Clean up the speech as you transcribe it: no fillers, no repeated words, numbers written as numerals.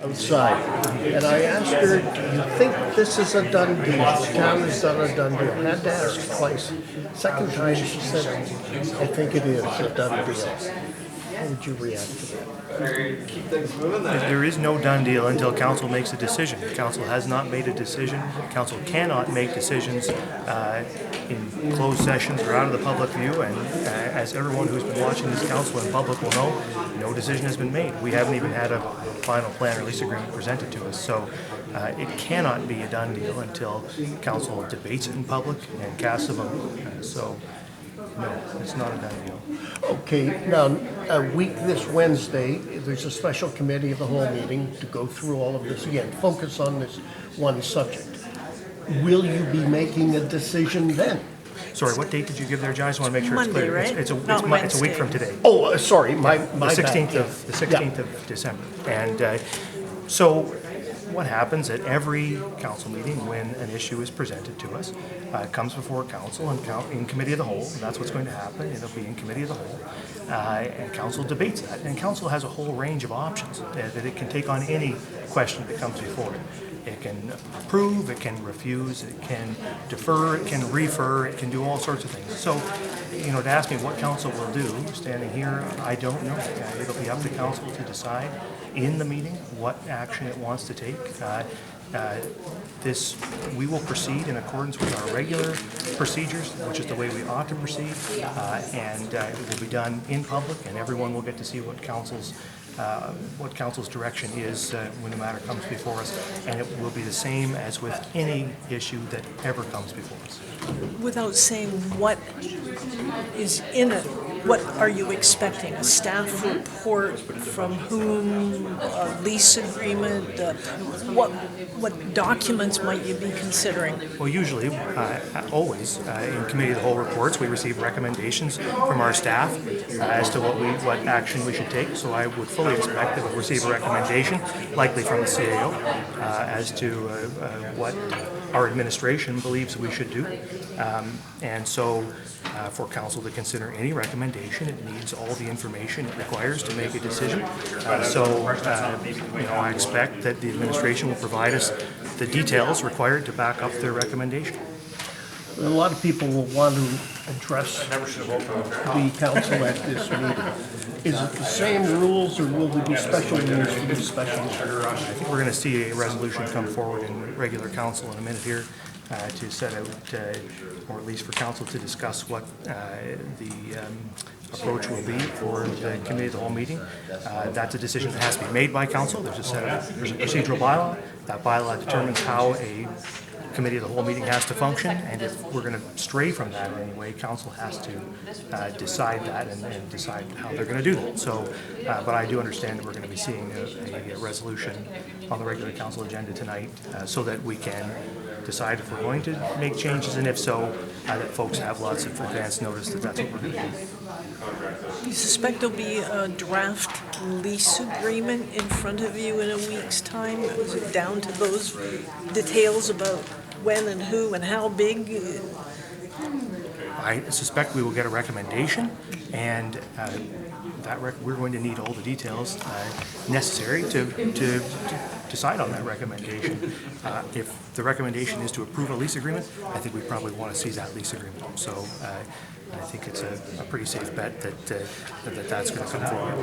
outside, and I asked her, do you think this is a done deal? The town has done a done deal. I had to ask twice. Second time she said, I think it is a done deal. How would you react to that? There is no done deal until council makes a decision. Council has not made a decision. Council cannot make decisions in closed sessions or out of the public view, and as everyone who's been watching this council in public will know, no decision has been made. We haven't even had a final plan or lease agreement presented to us, so it cannot be a done deal until council debates it in public and casts a vote. So no, it's not a done deal. Okay, now, a week this Wednesday, there's a special committee of the whole meeting to go through all of this again, focus on this one subject. Will you be making a decision then? Sorry, what date did you give there, John? I just want to make sure Monday, it's clear. right? It's a week from today. Oh, sorry, my The bad. 16th of December. And so what happens at every council meeting when an issue is presented to us, it comes before council and in committee of the whole, and that's what's going to happen. It'll be in committee of the whole, and council debates that. And council has a whole range of options that it can take on any question that comes before it. It can approve, it can refuse, it can defer, it can refer, it can do all sorts of things. So, to ask me what council will do, standing here, I don't know. It'll be up to council to decide in the meeting what action it wants to take. We will proceed in accordance with our regular procedures, which is the way we ought to proceed, and it will be done in public, and everyone will get to see what council's direction is when the matter comes before us, and it will be the same as with any issue that ever comes before us. Without saying what is in it, what are you expecting? A staff report from whom? A lease agreement? What documents might you be considering? Well, usually, always, in committee of the whole reports, we receive recommendations from our staff as to what action we should take. So I would fully expect that we'll receive a recommendation, likely from the CAO, as to what our administration believes we should do. And so for council to consider any recommendation, it needs all the information it requires to make a decision. I expect that the administration will provide us the details required to back up their recommendation. A lot of people will want to address the council at this meeting. Is it the same rules, or will there be special rules for the special meeting? I think we're going to see a resolution come forward in regular council in a minute here to set out, or at least for council to discuss what the approach will be for the committee of the whole meeting. That's a decision that has to be made by council. There's a procedural bylaw. That bylaw determines how a committee of the whole meeting has to function, and if we're going to stray from that in any way, council has to decide that and decide how they're going to do that. So, but I do understand that we're going to be seeing a resolution on the regular council agenda tonight so that we can decide if we're going to make changes, and if so, that folks have lots of advance notice that that's what we're going to do. You suspect there'll be a draft lease agreement in front of you in a week's time? Is it down to those details about when and who and how big? I suspect we will get a recommendation, and we're going to need all the details necessary to decide on that recommendation. If the recommendation is to approve a lease agreement, I think we probably want to see that lease agreement. So I think it's a pretty safe bet that that's going to come forward.